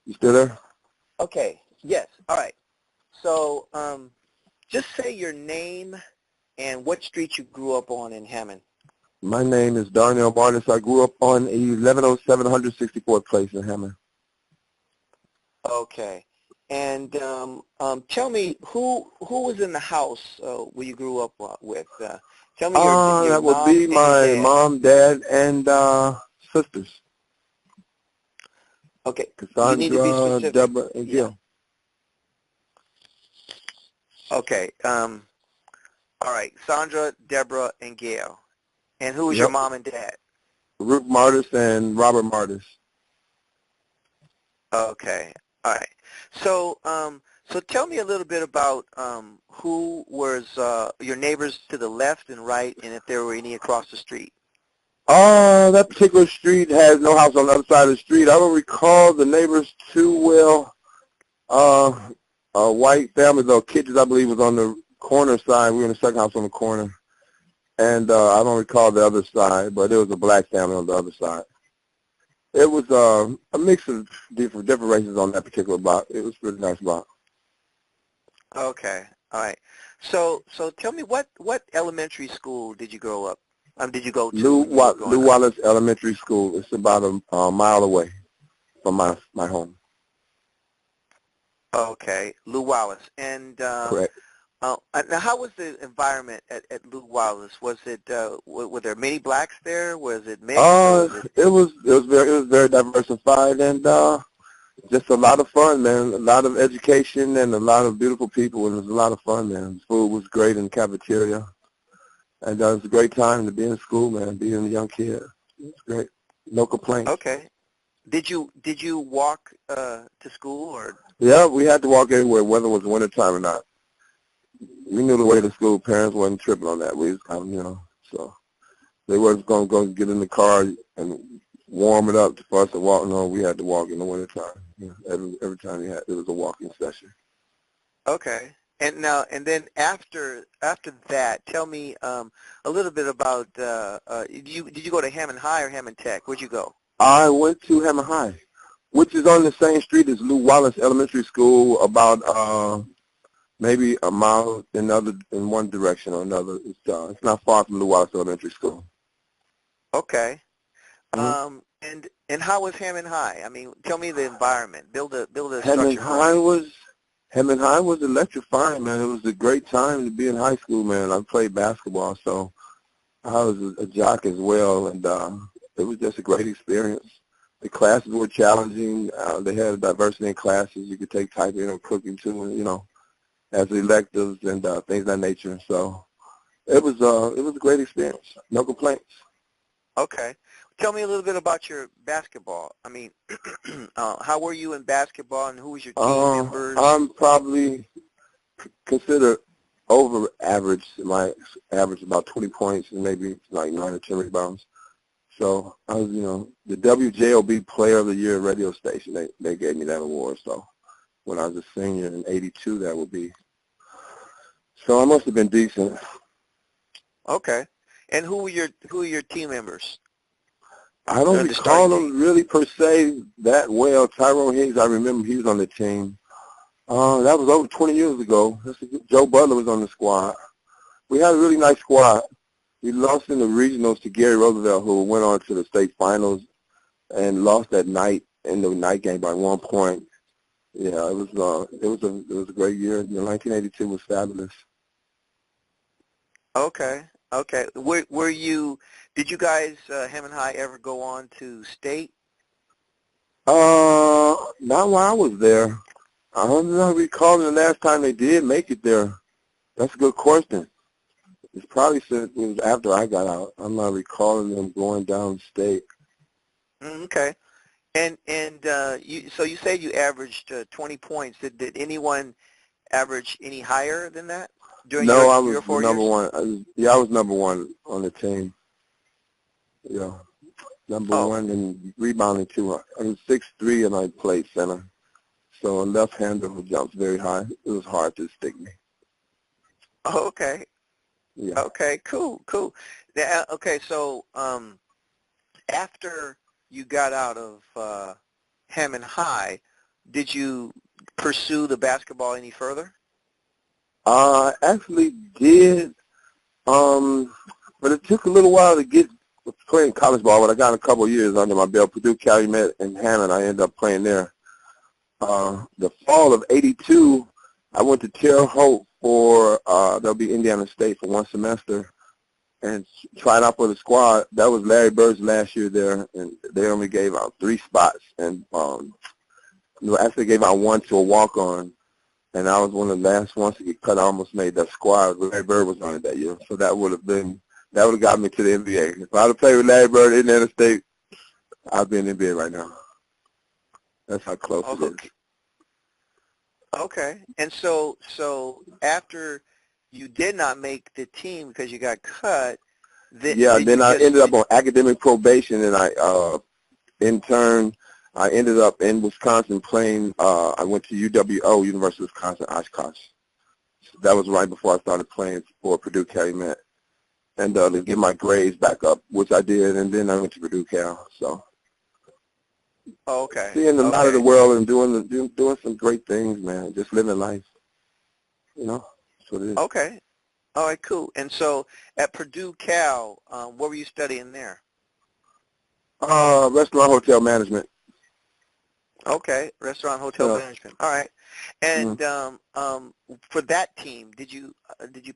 You still there? Okay. Yes. All right. So just say your name and what street you grew up on in Hammond. My name is Darnel Martis. I grew up on 1107 164th Place in Hammond. Okay. And tell me who was in the house where you grew up with. Tell me your That would mom be and your my dad. mom, dad, and sisters. Okay. You need to be Cassandra, specific. Deborah, and Yeah. Gil. Okay. All right. Sandra, Deborah, and Gail. And who was your Yep. mom and dad? Ruth Martis and Robert Martis. Okay. All right. So so tell me a little bit about who was your neighbors to the left and right, and if there were any across the street. That particular street has no house on the other side of the street. I don't recall the neighbors too well. A white family, though, Kitchens, I believe, was on the corner side. We were in the second house on the corner. And I don't recall the other side, but it was a black family on the other side. It was a mix of different races on that particular block. It was a really nice block. Okay. All right. So tell me what elementary school did you grow up? Did you go to? Lou Wallace Elementary School. It's about a mile away from my home. Okay, Lou Wallace. And Correct. now, how was the environment at Lou Wallace? Was it were there many blacks there? Was it mixed? It was very diversified and just a lot of fun, man. A lot of education and a lot of beautiful people, and it was a lot of fun, man. The food was great in the cafeteria, and it was a great time to be in school, man. Being a young kid, it was great. No complaints. Okay. Did you walk to school or? Yeah, we had to walk everywhere, whether it was wintertime or not. We knew the way to school. Parents wasn't tripping on that. We was kind of, so they wasn't going to get in the car and warm it up for us to walk. No, we had to walk in the wintertime. Every time it was a walking session. Okay. And then after that, tell me a little bit about did you go to Hammond High or Hammond Tech? Where'd you go? I went to Hammond High, which is on the same street as Lou Wallace Elementary School, about maybe a mile in one direction or another. It's not far from Lou Wallace Elementary School. Okay. Mm-hmm. And how was Hammond High? I mean, tell me the environment. Build a Hammond structure. Hammond High was electrifying, man. It was a great time to be in high school, man. I played basketball, so I was a jock as well, and it was just a great experience. The classes were challenging. They had a diversity in classes. You could take typing or cooking too, as electives and things of that nature. So it was a great experience. No complaints. Okay. Tell me a little bit about your basketball. I mean, how were you in basketball, and who was your team members? I'm probably considered over average. My average about 20 points and maybe like 9 or 10 rebounds. So I was, the WJOB Player of the Year radio station. They gave me that award. So when I was a senior in '82, that would be. So I must have been decent. Okay. And who are your team members? I don't recall them really per se that well. Tyrone Higgs, I remember he was on the team. That was over 20 years ago. Joe Butler was on the squad. We had a really nice squad. We lost in the regionals to Gary Roosevelt, who went on to the state finals and lost that night in the night game by 1 point. Yeah, it was a great year. 1982 was fabulous. Okay. Okay. Did you guys, Hammond High, ever go on to state? Not while I was there. I don't know, recalling the last time they did make it there. That's a good question. It's probably since it was after I got out. I'm not recalling them going down state. Okay. And so you said you averaged 20 points. Did anyone average any higher than that during No, I your was 4 number years? one. I was number one on the team. Yeah, number one in rebounding too. I was 6'3" and I played center. So a left-hander who jumps very high. It was hard to stick me. Okay. Yeah. Okay. Cool. Now, okay. So after you got out of Hammond High, did you pursue the basketball any further? Actually did, but it took a little while to get playing college ball, but I got a couple of years under my belt. Purdue, Calumet, and Hammond, I ended up playing there. The fall of '82, I went to Terre Haute for, that'll be Indiana State for one semester, and tried out for the squad. That was Larry Bird's last year there, and they only gave out 3 spots, and actually gave out 1 to a walk-on, and I was one of the last ones to get cut. I almost made that squad. Larry Bird was on it that year, so that would have got me to the NBA. If I had played with Larry Bird in Indiana State, I'd be in the NBA right now. That's how close it is. Okay. And so after you did not make the team because you got cut, then I ended up on academic probation, and I interned. I ended up in Wisconsin playing. I went to UWO, University of Wisconsin, Oshkosh. That was right before I started playing for Purdue Calumet, and to get my grades back up, which I did, and then I went to Purdue Cal. So, seeing a lot of the world and doing some great things, man. Just living life. You know, that's what it is. Okay. All right, cool. And so at Purdue Cal, what were you studying there? Restaurant hotel management. Okay, restaurant hotel management. All right. And for that team, did you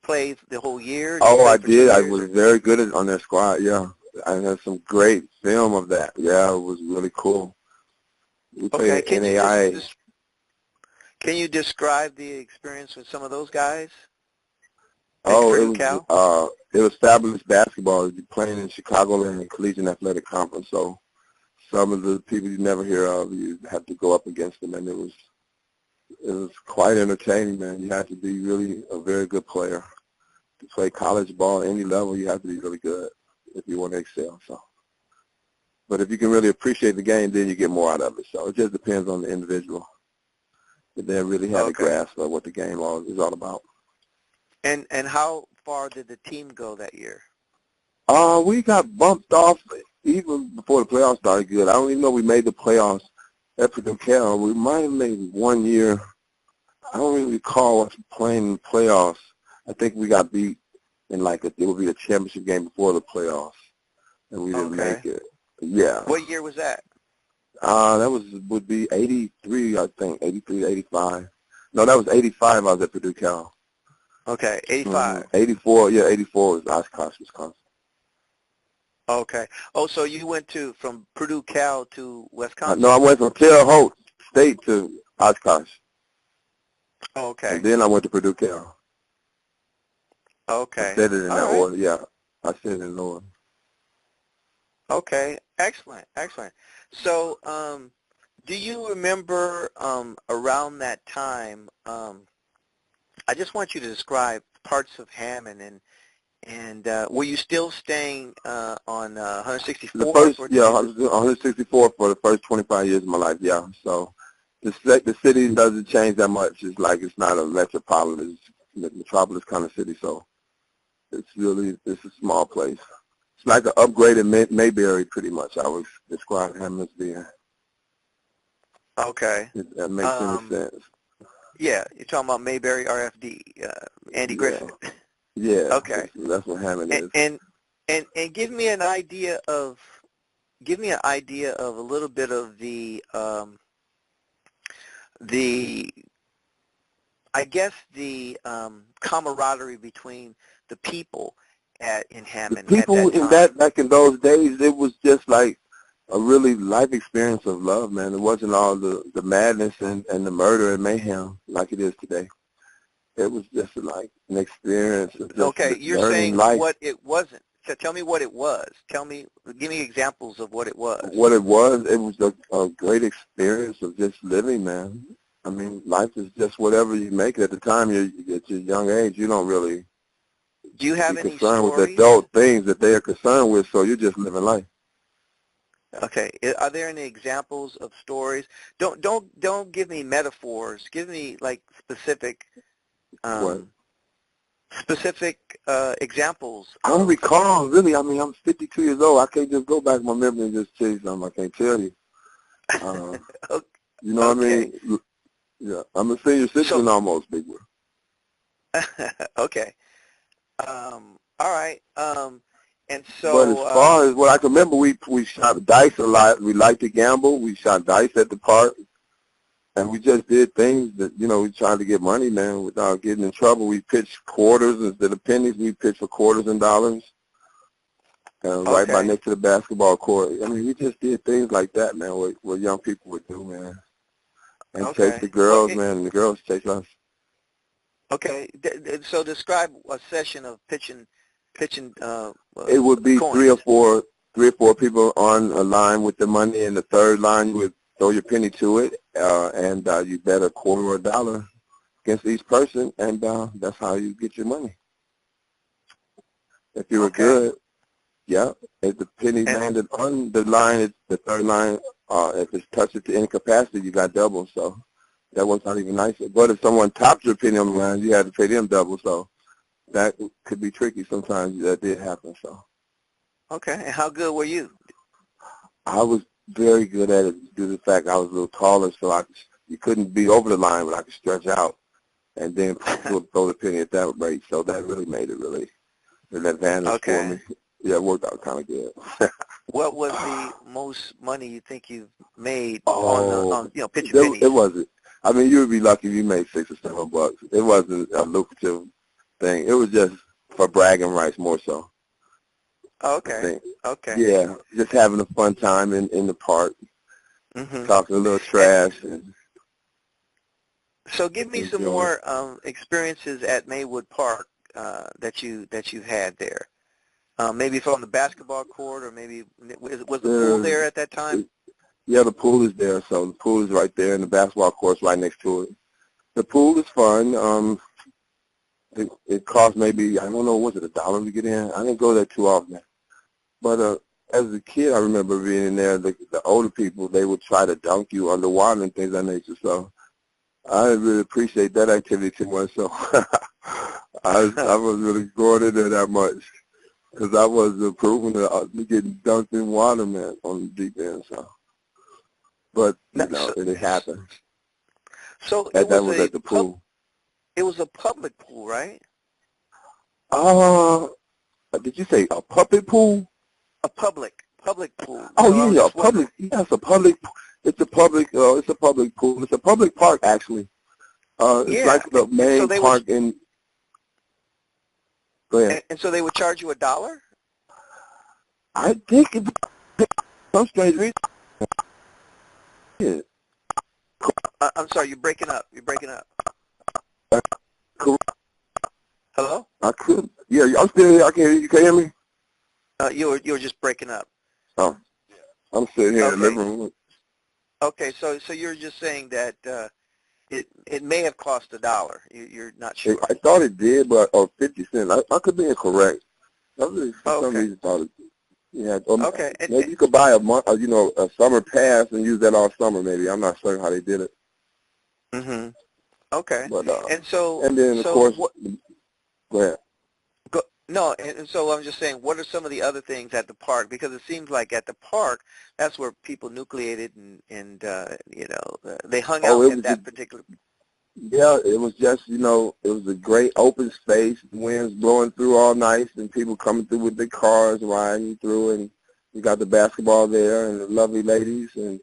play the whole year? I did. I was very good on their squad. Yeah, I had some great film of that. Yeah, it was really cool. We played at NAIA. Can you describe the experience with some of those guys? It was fabulous basketball. You're playing in Chicagoland and Collegiate Athletic Conference, so some of the people you never hear of, you have to go up against them, and it was quite entertaining, man. You have to be really a very good player to play college ball at any level. You have to be really good if you want to excel. So, but if you can really appreciate the game, then you get more out of it. So it just depends on the individual. But they really have a grasp of what the game is all about. And how far did the team go that year? We got bumped off even before the playoffs started good. I don't even know we made the playoffs at Purdue Cal. We might have made 1 year. I don't really recall us playing in the playoffs. I think we got beat in it would be a championship game before the playoffs, and we didn't make it. Yeah. What year was that? Would be 83, I think, 83 to 85. No, that was 85. I was at Purdue Cal. Okay, 85. 84, yeah, 84 was Oshkosh, Wisconsin. Okay. Oh, so you went from Purdue Cal to Wisconsin? No, I went from Terre Haute State to Oshkosh. Okay. And then I went to Purdue Cal. Okay. I said it in that order, yeah. I said it in order. Okay, excellent, excellent. So, do you remember around that time, I just want you to describe parts of Hammond, and were you still staying on 164? I was 164 for the first 25 years of my life, yeah. So the city doesn't change that much. It's not a metropolis. It's a metropolis kind of city, so it's a small place. It's like an upgraded Mayberry, pretty much. I would describe Hammond as being. Okay. If that makes any sense. Yeah, you're talking about Mayberry RFD, Andy Griffith. Yeah. Okay. That's what Hammond is. And give me an idea of a little bit of the camaraderie between the people in Hammond. The people back in those days, it was just like a really life experience of love, man. It wasn't all the madness and the murder and mayhem like it is today. It was just like an experience of just you're saying life. What it wasn't. So tell me what it was. Give me examples of what it was. What it was a great experience of just living, man. I mean, life is just whatever you make it. At the time at your young age, you don't really be concerned stories? with adult things that they are concerned with, so you're just living life. Okay. Are there any examples of stories? Don't give me metaphors. Give me like specific examples. I don't recall, really. I mean, I'm 52 years old. I can't just go back in my memory and just tell you something I can't tell you. You know what I Okay. mean? Yeah, I'm a senior citizen almost, big one. Okay. All right. And But as so, far as what I can remember, we shot dice a lot. We liked to gamble. We shot dice at the park, and we just did things that, you know, we tried to get money, man, without getting in trouble. We pitched quarters instead of pennies. We pitched for quarters and dollars, right by okay. next to the basketball court. I mean, we just did things like that, man, what young people would do, man, and chase the Okay. Well, girls, man, and the girls chase us. okay. So describe a session of pitching It would be coins. three or four people on a line with the money, and the third line you would throw your penny to it, and you bet a quarter or a dollar against each person, and that's how you get your money. If you were Okay. good, yeah. If the penny landed on the line, it's the third line. If it's touched it to incapacity, you got double. So that was not even nice. But if someone topped your penny on the line, you had to pay them double. So that could be tricky sometimes. That did happen. So. Okay. And how good were you? I was very good at it due to the fact I was a little taller, so you couldn't be over the line, but I could stretch out and then throw the penny at that rate. So that really made it really an advantage for me. Yeah, it worked out kind of good. What was the most money you think you've made Oh, on pitching pennies? it wasn't. I mean, you would be lucky if you made $6 or $7. It wasn't a lucrative thing. It was just for bragging rights more so. Okay. Okay. Yeah, just having a fun time in the park, talking a little trash. So give me some more experiences at Maywood Park that you had there. Maybe from the basketball court, or maybe was the pool there at that time? Yeah, the pool is there. So the pool is right there, and the basketball court's right next to it. The pool is fun. It cost maybe, I don't know, was it $1 to get in? I didn't go there too often. But as a kid, I remember being in there. The older people, they would try to dunk you underwater and things of that nature. So I didn't really appreciate that activity too much. So I was really going in there that much because I was approving of getting dunked in water, man, on the deep end. So, but you know, it happened. So that was at the pool. It was a public pool, right? Did you say a puppet pool? A public pool. Oh yeah, a public. Yeah, it's a public. It's a public. It's a public pool. It's a public park actually. It's like the main park in. Go ahead. And so they would charge you $1? I think it's some strange reason. Yeah. I'm sorry, you're breaking up. Hello? I could. Yeah, I'm still here. I can hear you. You can hear me? You were just breaking up. Oh, I'm sitting here in the living room. Okay, so you're just saying that it may have cost $1. You're not sure. I thought it did, but 50 cents. I could be incorrect. I really, for some reason, thought it. Yeah. Okay. Maybe you could buy a summer pass and use that all summer. Maybe I'm not sure how they did it. Okay. But and then of course, go ahead. No, and so I'm just saying, what are some of the other things at the park? Because it seems like at the park, that's where people nucleated and they hung out at that particular. Yeah, it was just, it was a great open space, winds blowing through all night, and people coming through with their cars, riding through, and you got the basketball there and the lovely ladies, and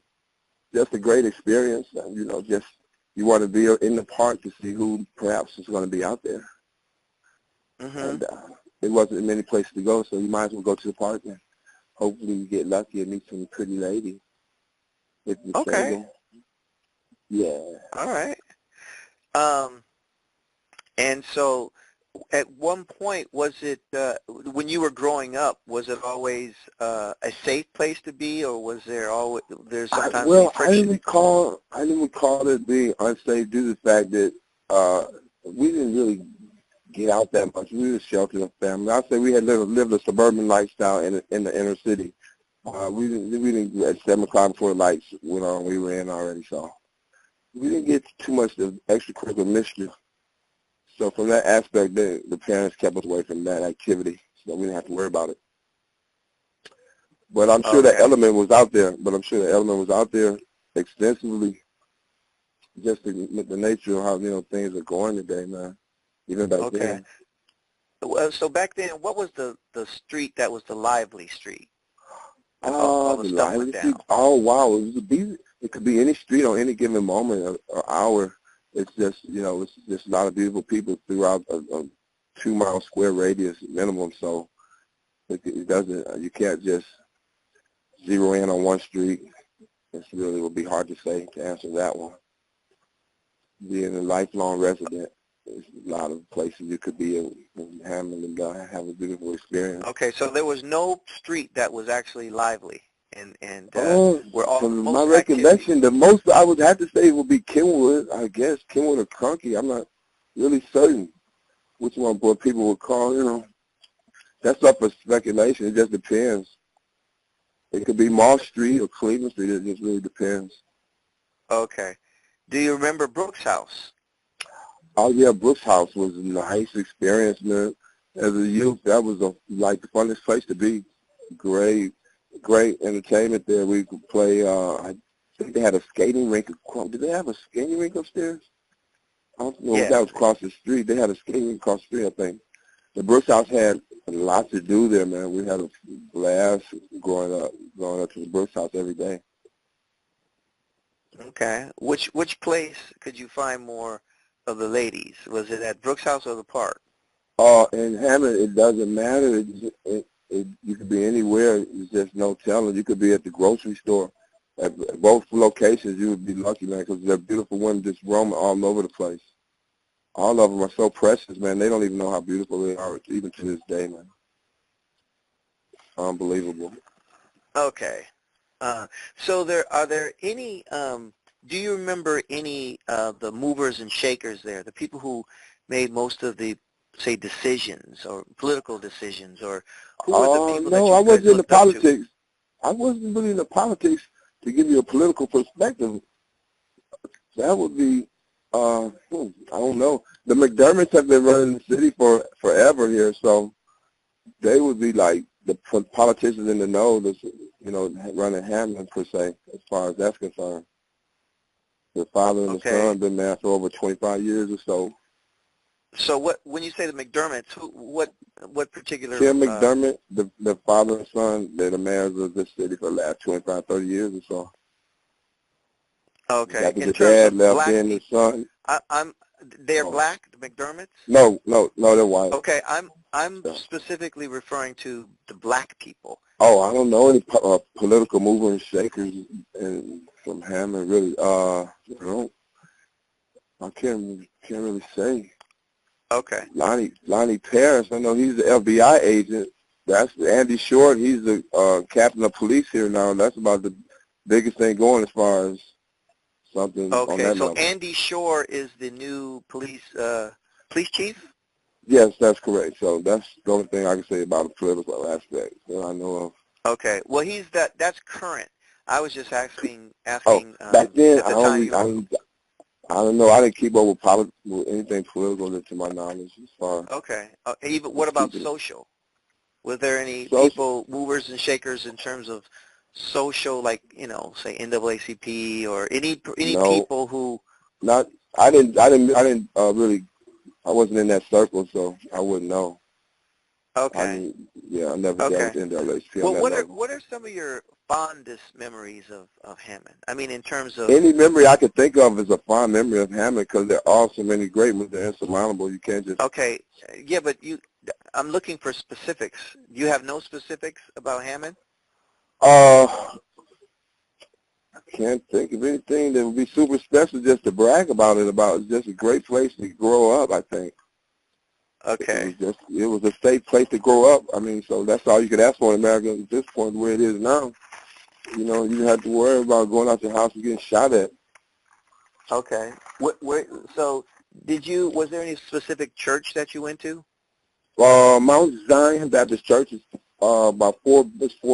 just a great experience. Just you want to be in the park to see who perhaps is going to be out there. And there wasn't many places to go, so you might as well go to the park and hopefully you get lucky and meet some pretty ladies. Okay. Yeah. All right. And so at one point, was it, when you were growing up, was it always a safe place to be, or was there there's sometimes friction? I didn't recall it being unsafe due to the fact that we didn't really get out that much. We were a sheltered family. I'd say we had lived a suburban lifestyle in the inner city. We didn't at 7 o'clock before the lights went on, we were in already, so we didn't get too much of extracurricular mischief. So from that aspect, the parents kept us away from that activity, so we didn't have to worry about it. But I'm sure that element was out there. Extensively. just the nature of how, things are going today, man, even back then. Well, so back then, what was the street that was the lively street? The lively street? Oh, wow. It could be any street on any given moment or hour. It's just, it's just a lot of beautiful people throughout a 2-mile square radius minimum. So it doesn't, you can't just zero in on one street. It really would be hard to say, to answer that one. Being a lifelong resident, there's a lot of places you could be in Hammond and have a beautiful experience. Okay, so there was no street that was actually lively, and where all from my recollection, the most I would have to say would be Kenwood, I guess, Kenwood or Crunky. I'm not really certain which one, but people would call, That's up for speculation. It just depends. It could be Mall Street or Cleveland Street. It just really depends. Okay. Do you remember Brooks House? Oh, yeah, Brooks House was a nice experience, man. As a youth, that was like the funnest place to be. Great entertainment there. We could play, I think they had a skating rink. Did they have a skating rink upstairs? I don't know if that was across the street. They had a skating rink across the street, I think. The Brooks House had a lot to do there, man. We had a blast going up to the Brooks House every day. Okay. Which place could you find more of the ladies? Was it at Brooks House or the park? In Hammond, it doesn't matter. You could be anywhere. There's just no telling. You could be at the grocery store. At both locations, you would be lucky, man, because they're beautiful women just roaming all over the place. All of them are so precious, man. They don't even know how beautiful they are, even to this day, man. Unbelievable. Okay. So are there any, do you remember any of the movers and shakers there, the people who made most of the, say, decisions or political decisions, or who were the people that you I wasn't into politics. I wasn't really into politics to give you a political perspective. That would be, I don't know. The McDermotts have been running the city for forever here, so they would be like the politicians in the know that's, running Hammond, per se, as far as that's concerned. The father and the son been there for over 25 years or so. So when you say the McDermotts, what particular? Tim McDermott, the father and son, they're the mayors of this city for the last 25, 30 years or so. Okay. After the dad left in the son. They're black, the McDermotts? No, they're white. Okay, I'm specifically referring to the black people. Oh, I don't know any political movers and shakers from Hammond, really. I can't really say. Okay. Lonnie Paris, I know he's the FBI agent. That's Andy Short. He's the captain of police here now. That's about the biggest thing going as far as something on that level. Okay, so Andy Shore is the new police chief? Yes, that's correct. So that's the only thing I can say about the political aspect that I know of. Okay. Well, that's current. I was just asking. Back then, I don't know. I didn't keep up with anything political to my knowledge as far. Okay. Even what about social? Was there any people, movers and shakers in terms of social, like, say NAACP or any people who? Not. I didn't really. I wasn't in that circle, so I wouldn't know. Okay. I never dealt with NAACP. Well, what are some of your fondest memories of Hammond? I mean, in terms of any memory I could think of is a fond memory of Hammond, because there are so many great ones. They're insurmountable. You can't just. Okay. Yeah, but I'm looking for specifics. You have no specifics about Hammond? I can't think of anything that would be super special just to brag about it. It's just a great place to grow up, I think. Okay. It was a safe place to grow up. I mean, so that's all you could ask for in America at this point, where it is now. You didn't have to worry about going out your house and getting shot at. Okay. So was there any specific church that you went to? Mount Zion Baptist Church is about 4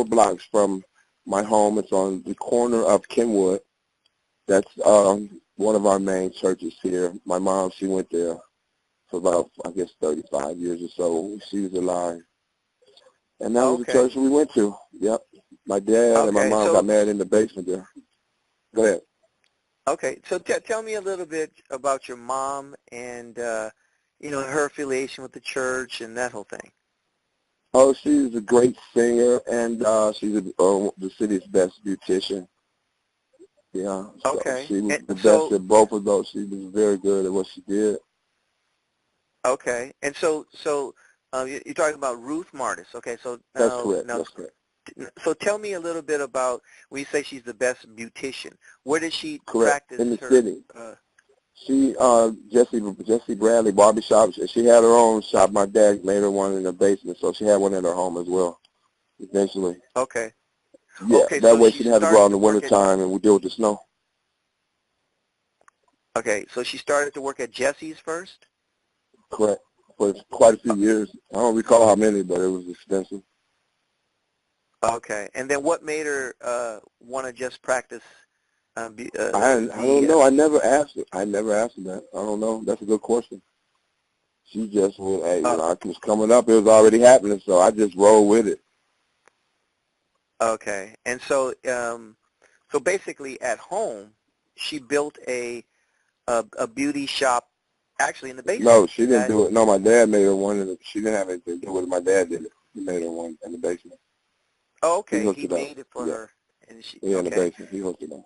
blocks from my home. It's on the corner of Kenwood. That's one of our main churches here. My mom, she went there for about, I guess, 35 years or so. She was alive. And that was the church we went to. Yep. My dad and my mom got married in the basement there. Go ahead. Okay, so tell me a little bit about your mom and, her affiliation with the church and that whole thing. Oh, she's a great singer, and she's the city's best beautician. Yeah, so Okay. she was And the best so, at both of those. She was very good at what she did. okay. And so you're talking about Ruth Martis. Okay, so That's correct. now, That's correct. so tell me a little bit about when you say she's the best beautician. Where does she Correct. practice In the her? city. She, Jesse Bradley Barbershop. She had her own shop. My dad made her one in the basement, so she had one in her home as well, eventually. Okay. Yeah, Okay, that so way she she didn't have to go out in started the to work at, wintertime and we deal with the snow. okay, so she started to work at Jesse's first? Correct. For quite a few years. I don't recall how many, but it was extensive. Okay, and then what made her want to just practice I don't know. I never asked her. I never asked her that. I don't know. That's a good question. She just went, hey, it was coming up. It was already happening, so I just rolled with it. Okay, and so so basically at home, she built a beauty shop actually in the basement. No, she didn't do it. No, my dad made her one, and she didn't have anything to do with it. My dad did it. He made her one in the basement. Oh, okay, He made it for her, and she in okay. the basement. He hooked it up.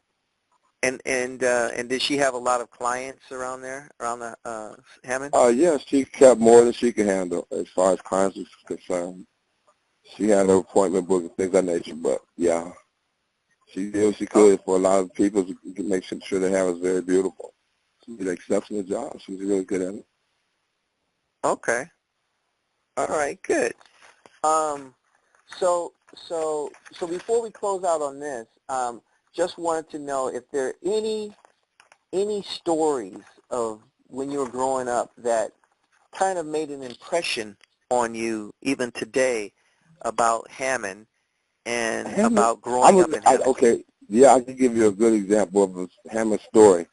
And did she have a lot of clients around there, around the Hammond? Yeah, she kept more than she could handle as far as clients was concerned. She had her appointment book and things of that nature, but yeah, she did what she could for a lot of people to make sure their hair was very beautiful. She did an exceptional job. She was really good at it. Okay. All right. Good. So before we close out on this, just wanted to know if there are any stories of when you were growing up that kind of made an impression on you even today about Hammond and about growing up in Hammond. Okay, yeah, I can give you a good example of a Hammond story.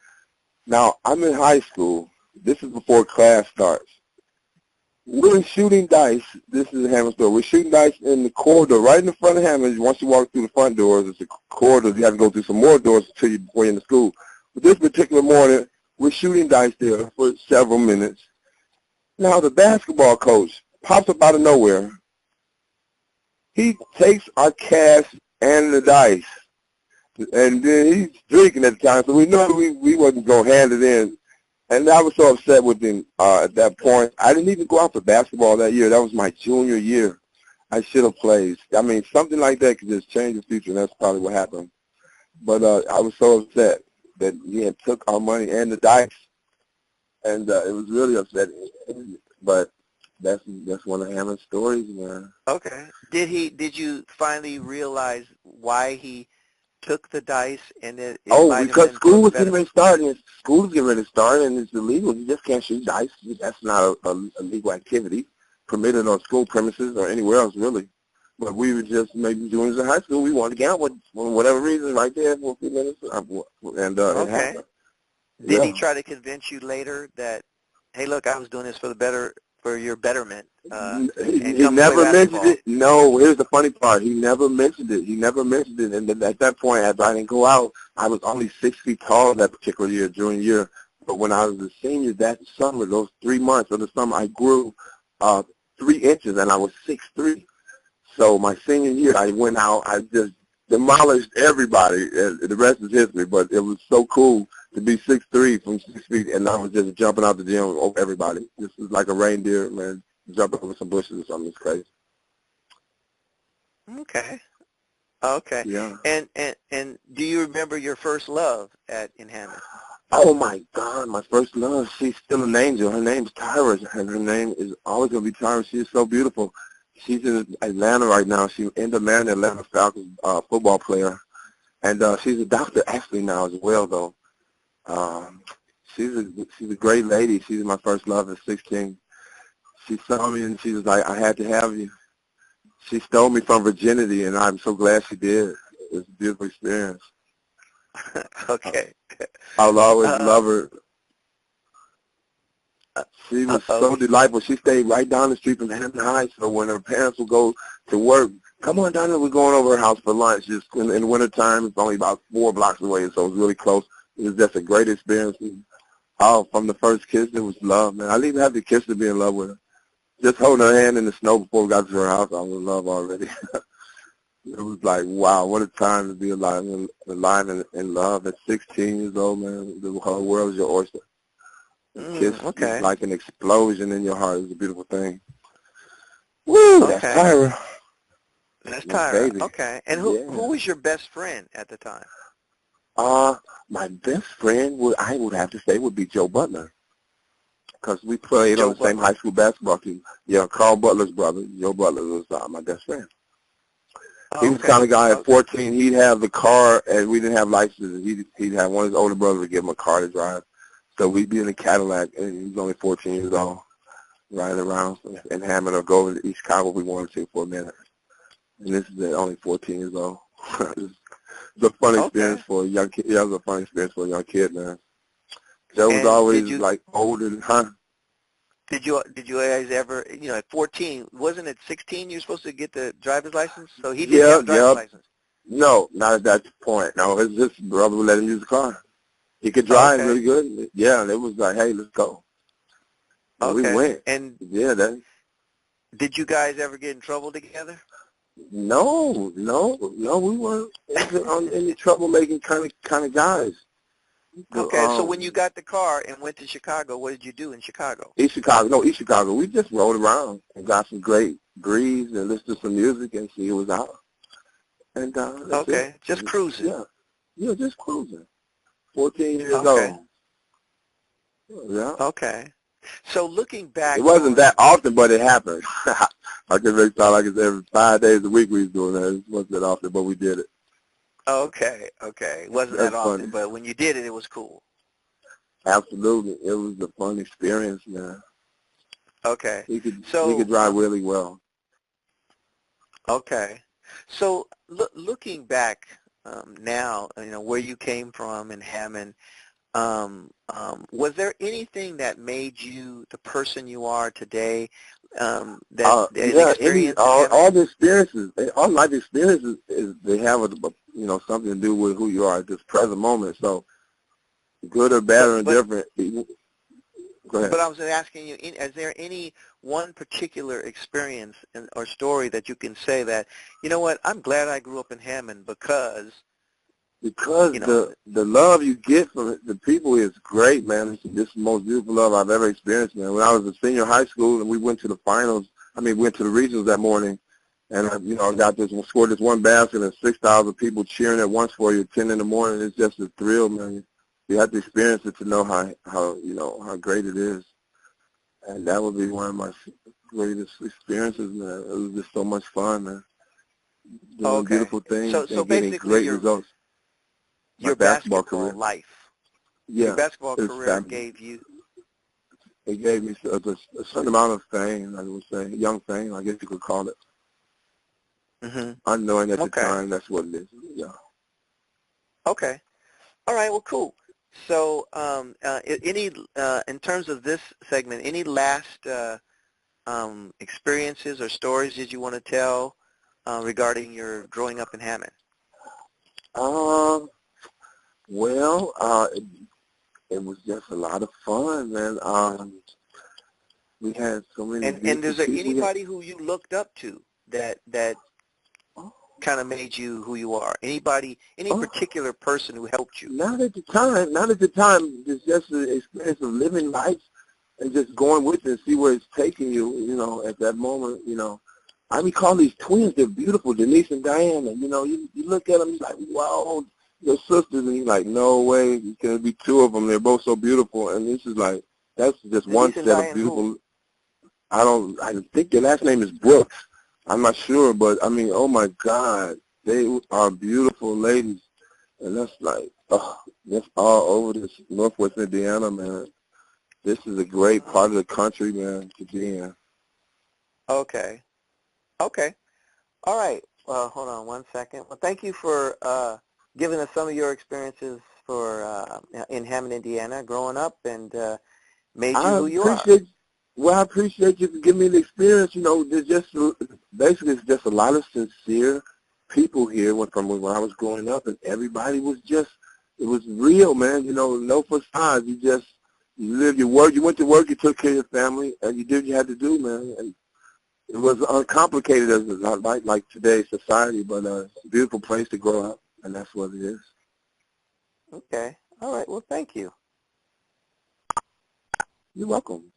Now, I'm in high school. This is before class starts. We're shooting dice. This is a Hammond story. We're shooting dice in the corridor right in the front of Hammond. Once you walk through the front doors, it's a corridor. You have to go through some more doors before you're in the school. But this particular morning, we're shooting dice there for several minutes. Now, the basketball coach pops up out of nowhere. He takes our cash and the dice. And then he's drinking at the time, so we know we wasn't going to hand it in. And I was so upset with him at that point. I didn't even go out for basketball that year. That was my junior year. I should have played. I mean, something like that could just change the future, and that's probably what happened. But I was so upset that he had took our money and the dice, and it was really upsetting. But that's one of Hammond's stories, man. Okay. Did you finally realize why he took the dice and it might have Because been school was getting ready to start, and school was getting ready to start, and it's illegal. You just can't shoot dice. That's not a legal activity permitted on school premises or anywhere else, really. But we were just maybe juniors in high school. We wanted to gamble for whatever reason right there for a few minutes, and it happened. Did he try to convince you later that, hey, look, I was doing this for your betterment? He never mentioned it. No, here's the funny part. He never mentioned it. And then at that point, after I didn't go out, I was only 6 feet tall that particular year, junior year. But when I was a senior that summer, those 3 months of the summer, I grew 3 inches, and I was 6'3". So my senior year, I went out. I just demolished everybody. And the rest is history. But it was so cool to be 6'3" from 6 feet, and I was just jumping out the gym over everybody. This was like a reindeer, man, jumping over some bushes or something. It's crazy. Okay. Yeah. And do you remember your first love in Hammond? Oh, my God, my first love. She's still an angel. Her name's Tyra, and her name is always going to be Tyra. She is so beautiful. She's in Atlanta right now. She's in demand Atlanta Falcons football player. And she's a doctor actually now as well, though. She's a great lady. She's my first love at 16. She saw me and she was like, I had to have you. She stole me from virginity, and I'm so glad she did. It was a beautiful experience. Okay. I'll always love her. She was so delightful. She stayed right down the street from Hampton High, so when her parents would go to work, come on, Darnel, we're going over her house for lunch. Just in the wintertime, it's only about 4 blocks away, so it was really close. It was just a great experience. From the first kiss, it was love, man. I didn't even have to kiss to be in love with her. Just holding her hand in the snow before we got to her house, I was in love already. It was like, wow, what a time to be alive in love at 16 years old, man. The whole world is your oyster. The kiss is like an explosion in your heart. It was a beautiful thing. Woo, that's Tyra. That's Tyra. Okay. And who was your best friend at the time? My best friend I would have to say would be Joe Butler, because we played on the same high school basketball team. Yeah, Carl Butler's brother, Joe Butler, was my best friend. He was the kind of guy at 14, he'd have the car, and we didn't have licenses. He'd have one of his older brothers to give him a car to drive. So we'd be in a Cadillac, and he was only 14 years old, riding around in Hammond or go over to East Chicago if we wanted to for a minute. And this is at only 14 years old. It's a fun experience for a young kid. Yeah, it was a fun experience for a young kid, man. Joe was always like older than, Did you guys ever, at 14, wasn't it 16 you're supposed to get the driver's license? So he didn't have a driver's license. No, not at that point. No, his brother would let him use the car. He could drive really good. Yeah, and it was like, hey, let's go. And we went. And yeah, did you guys ever get in trouble together? No, we weren't any troublemaking kind of guys. Okay, so when you got the car and went to Chicago, what did you do in Chicago? East Chicago. We just rode around and got some great breeze and listened to some music and see what was out. And just cruising. Yeah, just cruising. 14 years old. Yeah. Okay. So looking back, it wasn't that often, but it happened. I can make it sound like it's every 5 days a week we was doing that. It wasn't that often, but we did it. Okay. It wasn't that often, but when you did it, it was cool. Absolutely. It was a fun experience, man. Okay. He could drive really well. Okay. So looking back now, where you came from in Hammond, was there anything that made you the person you are today? All the experiences, all life experiences, they have something to do with who you are at this present moment. So, good or bad or indifferent. Go ahead. But I was asking you, is there any one particular experience or story that you can say that, you know what, I'm glad I grew up in Hammond because the love you get from the people is great, man. This is the most beautiful love I've ever experienced, man. When I was a senior high school and we went to the finals, went to the regionals that morning, and I scored this one basket and 6,000 people cheering at once for you at 10 in the morning. It's just a thrill, man. You have to experience it to know how great it is. And that would be one of my greatest experiences, man. It was just so much fun, man. Doing beautiful things and getting great results. Your basketball career. Life. Yeah. Your basketball career gave you. It gave me a certain amount of fame, I would say, young fame, I guess you could call it. Mm-hmm. Unknowing at the time, that's what it is. Yeah. Okay. All right. Well, cool. So, in terms of this segment, any last experiences or stories that you want to tell regarding your growing up in Hammond? Well, it was just a lot of fun, man. We had so many. And is there anybody who you looked up to that kind of made you who you are? Any particular person who helped you? Not at the time. It's just the experience of living life and just going with it and see where it's taking you, at that moment, I recall these twins. They're beautiful, Denise and Diana. You look at them, you're like, wow, your sisters, and you're like, no way, it's going to be two of them. They're both so beautiful. And this is like, that's just one set of beautiful. I think their last name is Brooks. I'm not sure, but oh my God, they are beautiful ladies. And that's like, that's all over this Northwest Indiana, man. This is a great part of the country, man, to be in. Okay. All right. Well, hold on one second. Well, thank you for giving us some of your experiences in Hammond, Indiana, growing up, and made you who you are. Well, I appreciate you for giving me the experience. There's it's just a lot of sincere people here from when I was growing up, and everybody was just, it was real, man. You know, no facade. You lived your work. You went to work. You took care of your family, and you did what you had to do, man. And it was uncomplicated as not like today's society, but it's a beautiful place to grow up, and that's what it is. Okay. All right. Well, thank you. You're welcome.